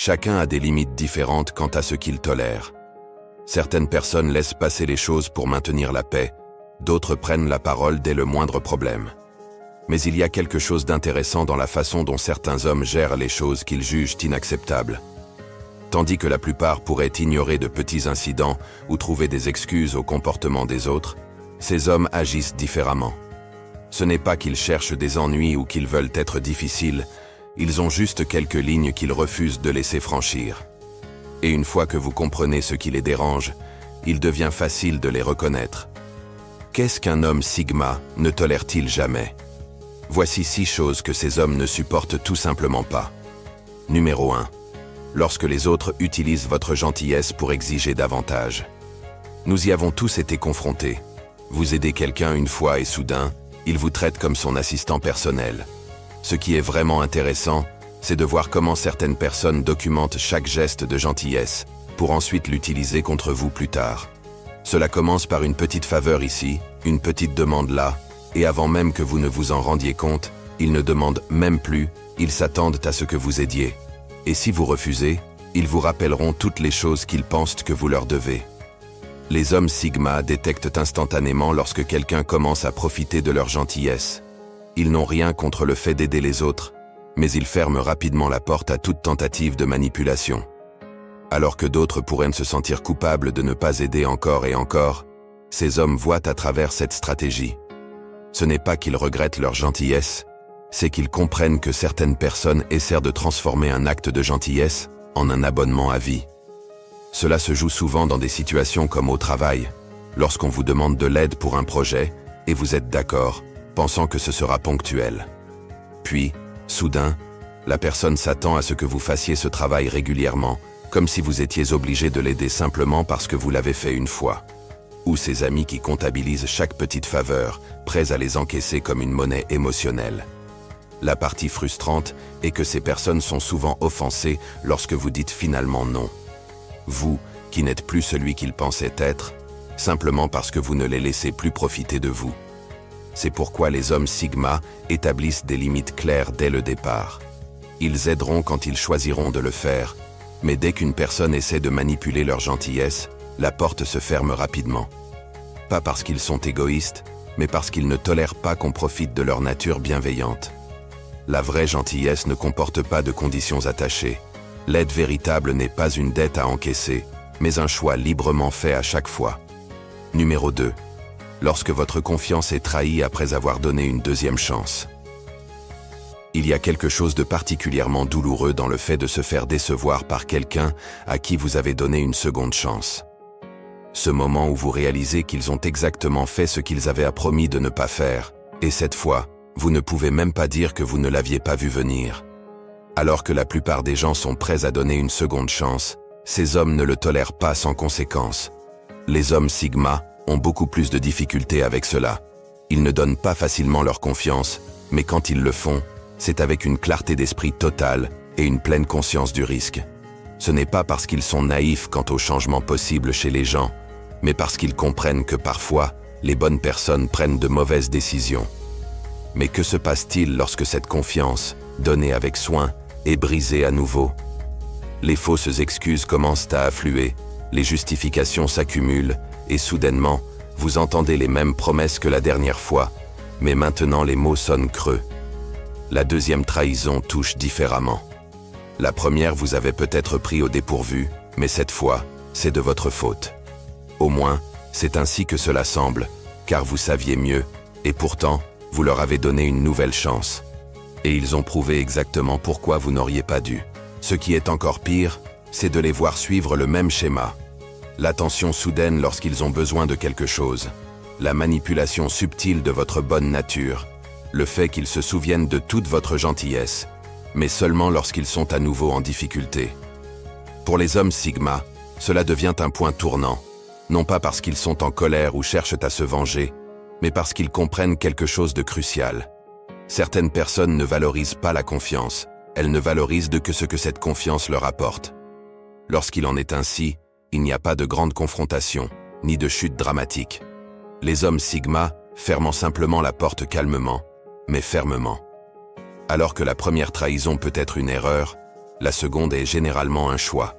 Chacun a des limites différentes quant à ce qu'il tolère. Certaines personnes laissent passer les choses pour maintenir la paix, d'autres prennent la parole dès le moindre problème. Mais il y a quelque chose d'intéressant dans la façon dont certains hommes gèrent les choses qu'ils jugent inacceptables. Tandis que la plupart pourraient ignorer de petits incidents ou trouver des excuses au comportement des autres, ces hommes agissent différemment. Ce n'est pas qu'ils cherchent des ennuis ou qu'ils veulent être difficiles, ils ont juste quelques lignes qu'ils refusent de laisser franchir. Et une fois que vous comprenez ce qui les dérange, il devient facile de les reconnaître. Qu'est-ce qu'un homme Sigma ne tolère-t-il jamais? Voici 6 choses que ces hommes ne supportent tout simplement pas. Numéro 1. Lorsque les autres utilisent votre gentillesse pour exiger davantage. Nous y avons tous été confrontés. Vous aidez quelqu'un une fois et soudain, il vous traite comme son assistant personnel. Ce qui est vraiment intéressant, c'est de voir comment certaines personnes documentent chaque geste de gentillesse, pour ensuite l'utiliser contre vous plus tard. Cela commence par une petite faveur ici, une petite demande là, et avant même que vous ne vous en rendiez compte, ils ne demandent même plus, ils s'attendent à ce que vous aidiez. Et si vous refusez, ils vous rappelleront toutes les choses qu'ils pensent que vous leur devez. Les hommes Sigma détectent instantanément lorsque quelqu'un commence à profiter de leur gentillesse. Ils n'ont rien contre le fait d'aider les autres, mais ils ferment rapidement la porte à toute tentative de manipulation. Alors que d'autres pourraient se sentir coupables de ne pas aider encore et encore, ces hommes voient à travers cette stratégie. Ce n'est pas qu'ils regrettent leur gentillesse, c'est qu'ils comprennent que certaines personnes essaient de transformer un acte de gentillesse en un abonnement à vie. Cela se joue souvent dans des situations comme au travail, lorsqu'on vous demande de l'aide pour un projet et vous êtes d'accord, pensant que ce sera ponctuel. Puis, soudain, la personne s'attend à ce que vous fassiez ce travail régulièrement, comme si vous étiez obligé de l'aider simplement parce que vous l'avez fait une fois. Ou ces amis qui comptabilisent chaque petite faveur, prêts à les encaisser comme une monnaie émotionnelle. La partie frustrante est que ces personnes sont souvent offensées lorsque vous dites finalement non. Vous, qui n'êtes plus celui qu'ils pensaient être, simplement parce que vous ne les laissez plus profiter de vous. C'est pourquoi les hommes Sigma établissent des limites claires dès le départ. Ils aideront quand ils choisiront de le faire, mais dès qu'une personne essaie de manipuler leur gentillesse, la porte se ferme rapidement. Pas parce qu'ils sont égoïstes, mais parce qu'ils ne tolèrent pas qu'on profite de leur nature bienveillante. La vraie gentillesse ne comporte pas de conditions attachées. L'aide véritable n'est pas une dette à encaisser, mais un choix librement fait à chaque fois. Numéro 2. Lorsque votre confiance est trahie après avoir donné une deuxième chance. Il y a quelque chose de particulièrement douloureux dans le fait de se faire décevoir par quelqu'un à qui vous avez donné une seconde chance. Ce moment où vous réalisez qu'ils ont exactement fait ce qu'ils avaient promis de ne pas faire, et cette fois, vous ne pouvez même pas dire que vous ne l'aviez pas vu venir. Alors que la plupart des gens sont prêts à donner une seconde chance, ces hommes ne le tolèrent pas sans conséquence. Les hommes Sigma ont beaucoup plus de difficultés avec cela. Ils ne donnent pas facilement leur confiance, mais quand ils le font, c'est avec une clarté d'esprit totale et une pleine conscience du risque. Ce n'est pas parce qu'ils sont naïfs quant au changement possible chez les gens, mais parce qu'ils comprennent que parfois, les bonnes personnes prennent de mauvaises décisions. Mais que se passe-t-il lorsque cette confiance, donnée avec soin, est brisée à nouveau? Les fausses excuses commencent à affluer, les justifications s'accumulent, et soudainement, vous entendez les mêmes promesses que la dernière fois, mais maintenant les mots sonnent creux. La deuxième trahison touche différemment. La première vous avez peut-être pris au dépourvu, mais cette fois, c'est de votre faute. Au moins, c'est ainsi que cela semble, car vous saviez mieux, et pourtant, vous leur avez donné une nouvelle chance. Et ils ont prouvé exactement pourquoi vous n'auriez pas dû. Ce qui est encore pire, c'est de les voir suivre le même schéma. L'attention soudaine lorsqu'ils ont besoin de quelque chose. La manipulation subtile de votre bonne nature. Le fait qu'ils se souviennent de toute votre gentillesse, mais seulement lorsqu'ils sont à nouveau en difficulté. Pour les hommes Sigma, cela devient un point tournant, non pas parce qu'ils sont en colère ou cherchent à se venger, mais parce qu'ils comprennent quelque chose de crucial. Certaines personnes ne valorisent pas la confiance, elles ne valorisent que ce que cette confiance leur apporte. Lorsqu'il en est ainsi, il n'y a pas de grande confrontation, ni de chute dramatique. Les hommes Sigma ferment simplement la porte calmement, mais fermement. Alors que la première trahison peut être une erreur, La seconde est généralement un choix.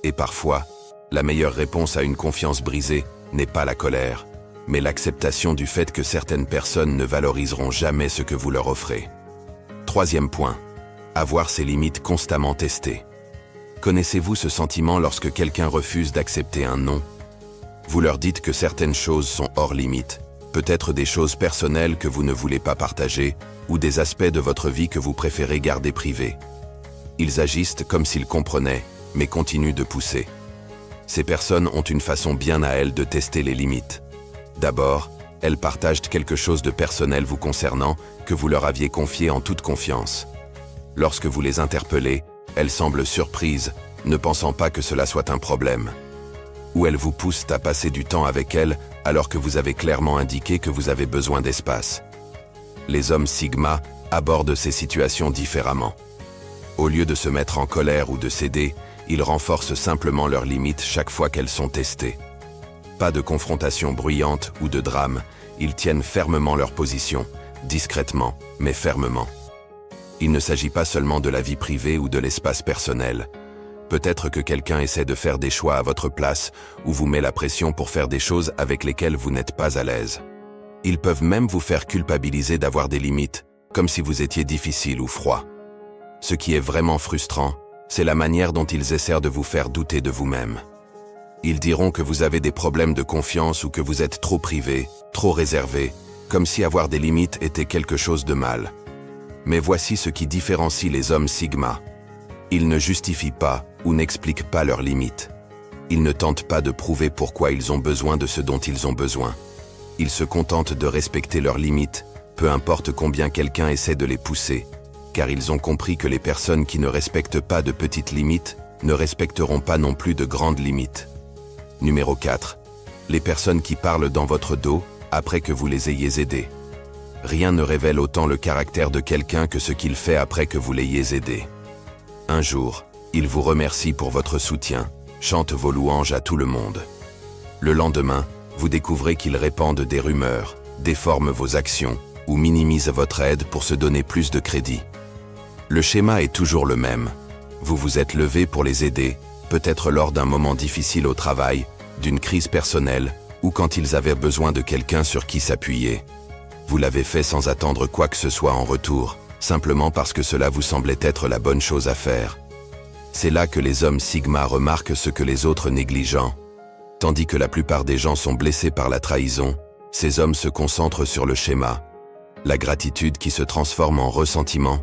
Et parfois, la meilleure réponse à une confiance brisée n'est pas la colère, mais l'acceptation du fait que certaines personnes ne valoriseront jamais ce que vous leur offrez. Troisième point, avoir ses limites constamment testées. Connaissez-vous ce sentiment lorsque quelqu'un refuse d'accepter un non? Vous leur dites que certaines choses sont hors limite, peut-être des choses personnelles que vous ne voulez pas partager, ou des aspects de votre vie que vous préférez garder privés. Ils agissent comme s'ils comprenaient, mais continuent de pousser. Ces personnes ont une façon bien à elles de tester les limites. D'abord, elles partagent quelque chose de personnel vous concernant que vous leur aviez confié en toute confiance. Lorsque vous les interpellez, elles semblent surprises, ne pensant pas que cela soit un problème. Ou elles vous poussent à passer du temps avec elles alors que vous avez clairement indiqué que vous avez besoin d'espace. Les hommes Sigma abordent ces situations différemment. Au lieu de se mettre en colère ou de céder, ils renforcent simplement leurs limites chaque fois qu'elles sont testées. Pas de confrontation bruyante ou de drame, ils tiennent fermement leur position, discrètement, mais fermement. Il ne s'agit pas seulement de la vie privée ou de l'espace personnel. Peut-être que quelqu'un essaie de faire des choix à votre place ou vous met la pression pour faire des choses avec lesquelles vous n'êtes pas à l'aise. Ils peuvent même vous faire culpabiliser d'avoir des limites, comme si vous étiez difficile ou froid. Ce qui est vraiment frustrant, c'est la manière dont ils essaient de vous faire douter de vous-même. Ils diront que vous avez des problèmes de confiance ou que vous êtes trop privé, trop réservé, comme si avoir des limites était quelque chose de mal. Mais voici ce qui différencie les hommes Sigma. Ils ne justifient pas ou n'expliquent pas leurs limites. Ils ne tentent pas de prouver pourquoi ils ont besoin de ce dont ils ont besoin. Ils se contentent de respecter leurs limites, peu importe combien quelqu'un essaie de les pousser, car ils ont compris que les personnes qui ne respectent pas de petites limites ne respecteront pas non plus de grandes limites. Numéro 4. Les personnes qui parlent dans votre dos après que vous les ayez aidés. Rien ne révèle autant le caractère de quelqu'un que ce qu'il fait après que vous l'ayez aidé. Un jour, il vous remercie pour votre soutien, chante vos louanges à tout le monde. Le lendemain, vous découvrez qu'il répande des rumeurs, déforme vos actions ou minimise votre aide pour se donner plus de crédit. Le schéma est toujours le même. Vous vous êtes levé pour les aider, peut-être lors d'un moment difficile au travail, d'une crise personnelle, ou quand ils avaient besoin de quelqu'un sur qui s'appuyer. Vous l'avez fait sans attendre quoi que ce soit en retour, simplement parce que cela vous semblait être la bonne chose à faire. C'est là que les hommes Sigma remarquent ce que les autres négligent. Tandis que la plupart des gens sont blessés par la trahison, ces hommes se concentrent sur le schéma. La gratitude qui se transforme en ressentiment,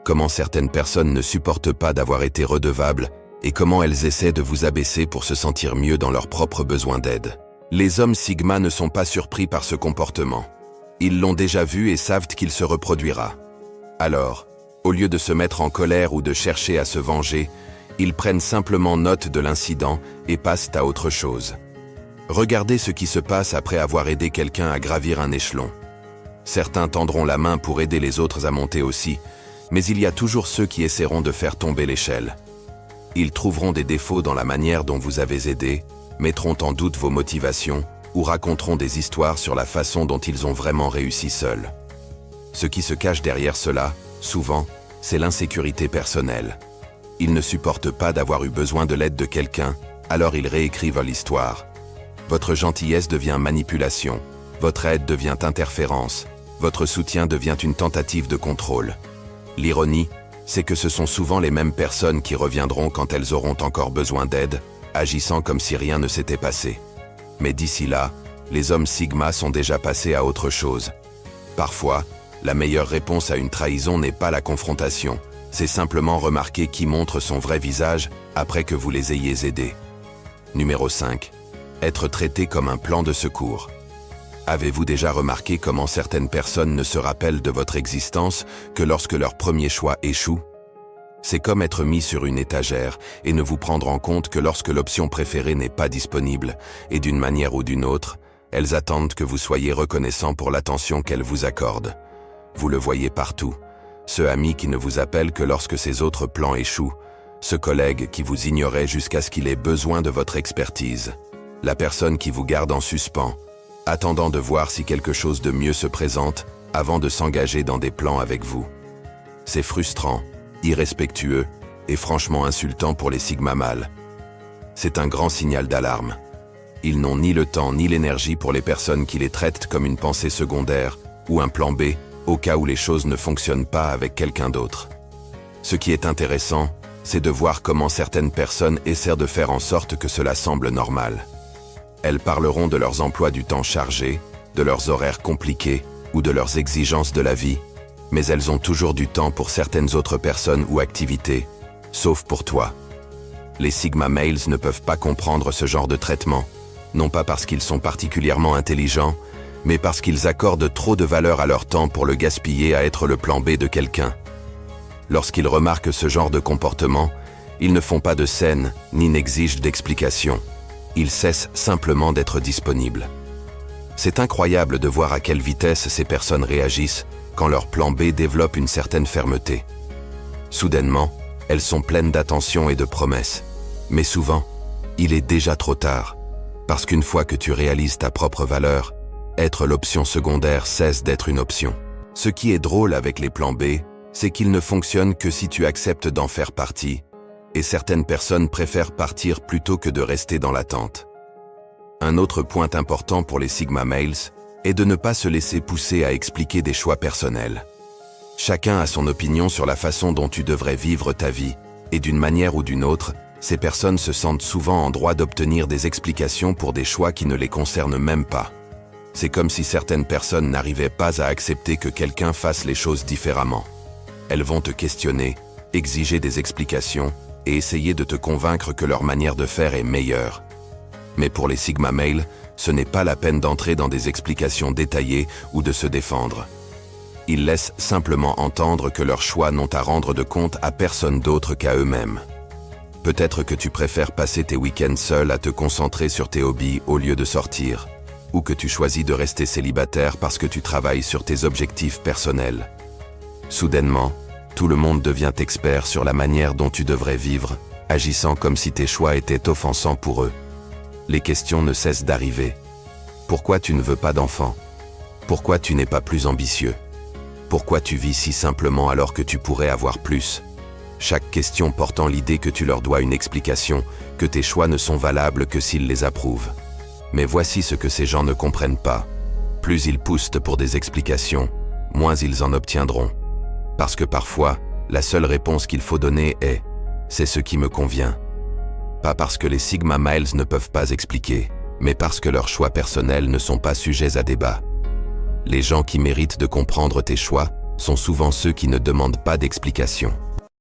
comment certaines personnes ne supportent pas d'avoir été redevables et comment elles essaient de vous abaisser pour se sentir mieux dans leurs propres besoins d'aide. Les hommes Sigma ne sont pas surpris par ce comportement. Ils l'ont déjà vu et savent qu'il se reproduira. Alors, au lieu de se mettre en colère ou de chercher à se venger, ils prennent simplement note de l'incident et passent à autre chose. Regardez ce qui se passe après avoir aidé quelqu'un à gravir un échelon. Certains tendront la main pour aider les autres à monter aussi, mais il y a toujours ceux qui essaieront de faire tomber l'échelle. Ils trouveront des défauts dans la manière dont vous avez aidé, mettront en doute vos motivations ou raconteront des histoires sur la façon dont ils ont vraiment réussi seuls. Ce qui se cache derrière cela, souvent, c'est l'insécurité personnelle. Ils ne supportent pas d'avoir eu besoin de l'aide de quelqu'un, alors ils réécrivent l'histoire. Votre gentillesse devient manipulation, votre aide devient interférence, votre soutien devient une tentative de contrôle. L'ironie, c'est que ce sont souvent les mêmes personnes qui reviendront quand elles auront encore besoin d'aide, agissant comme si rien ne s'était passé. Mais d'ici là, les hommes Sigma sont déjà passés à autre chose. Parfois, la meilleure réponse à une trahison n'est pas la confrontation, c'est simplement remarquer qui montre son vrai visage après que vous les ayez aidés. Numéro 5. Être traité comme un plan de secours. Avez-vous déjà remarqué comment certaines personnes ne se rappellent de votre existence que lorsque leur premier choix échoue? C'est comme être mis sur une étagère et ne vous prendre en compte que lorsque l'option préférée n'est pas disponible, et d'une manière ou d'une autre, elles attendent que vous soyez reconnaissant pour l'attention qu'elles vous accordent. Vous le voyez partout. Ce ami qui ne vous appelle que lorsque ses autres plans échouent, ce collègue qui vous ignorait jusqu'à ce qu'il ait besoin de votre expertise, la personne qui vous garde en suspens, attendant de voir si quelque chose de mieux se présente avant de s'engager dans des plans avec vous. C'est frustrant, irrespectueux est franchement insultant pour les Sigma mâles. C'est un grand signal d'alarme. Ils n'ont ni le temps ni l'énergie pour les personnes qui les traitent comme une pensée secondaire ou un plan B au cas où les choses ne fonctionnent pas avec quelqu'un d'autre. Ce qui est intéressant, c'est de voir comment certaines personnes essaient de faire en sorte que cela semble normal. Elles parleront de leurs emplois du temps chargés, de leurs horaires compliqués ou de leurs exigences de la vie, mais elles ont toujours du temps pour certaines autres personnes ou activités, sauf pour toi. Les Sigma Males ne peuvent pas comprendre ce genre de traitement, non pas parce qu'ils sont particulièrement intelligents, mais parce qu'ils accordent trop de valeur à leur temps pour le gaspiller à être le plan B de quelqu'un. Lorsqu'ils remarquent ce genre de comportement, ils ne font pas de scène ni n'exigent d'explication. Ils cessent simplement d'être disponibles. C'est incroyable de voir à quelle vitesse ces personnes réagissent quand leur plan B développe une certaine fermeté. Soudainement, elles sont pleines d'attention et de promesses. Mais souvent, il est déjà trop tard, parce qu'une fois que tu réalises ta propre valeur, être l'option secondaire cesse d'être une option. Ce qui est drôle avec les plans B, c'est qu'ils ne fonctionnent que si tu acceptes d'en faire partie, et certaines personnes préfèrent partir plutôt que de rester dans l'attente. Un autre point important pour les Sigma Males est de ne pas se laisser pousser à expliquer des choix personnels. Chacun a son opinion sur la façon dont tu devrais vivre ta vie, et d'une manière ou d'une autre, ces personnes se sentent souvent en droit d'obtenir des explications pour des choix qui ne les concernent même pas. C'est comme si certaines personnes n'arrivaient pas à accepter que quelqu'un fasse les choses différemment. Elles vont te questionner, exiger des explications et essayer de te convaincre que leur manière de faire est meilleure. Mais pour les Sigma Males, ce n'est pas la peine d'entrer dans des explications détaillées ou de se défendre. Ils laissent simplement entendre que leurs choix n'ont à rendre de compte à personne d'autre qu'à eux-mêmes. Peut-être que tu préfères passer tes week-ends seul à te concentrer sur tes hobbies au lieu de sortir, ou que tu choisis de rester célibataire parce que tu travailles sur tes objectifs personnels. Soudainement, tout le monde devient expert sur la manière dont tu devrais vivre, agissant comme si tes choix étaient offensants pour eux. Les questions ne cessent d'arriver. Pourquoi tu ne veux pas d'enfant? Pourquoi tu n'es pas plus ambitieux? Pourquoi tu vis si simplement alors que tu pourrais avoir plus? Chaque question portant l'idée que tu leur dois une explication, que tes choix ne sont valables que s'ils les approuvent. Mais voici ce que ces gens ne comprennent pas. Plus ils poussent pour des explications, moins ils en obtiendront. Parce que parfois, la seule réponse qu'il faut donner est « c'est ce qui me convient ». Pas parce que les Sigma Males ne peuvent pas expliquer, mais parce que leurs choix personnels ne sont pas sujets à débat. Les gens qui méritent de comprendre tes choix sont souvent ceux qui ne demandent pas d'explication.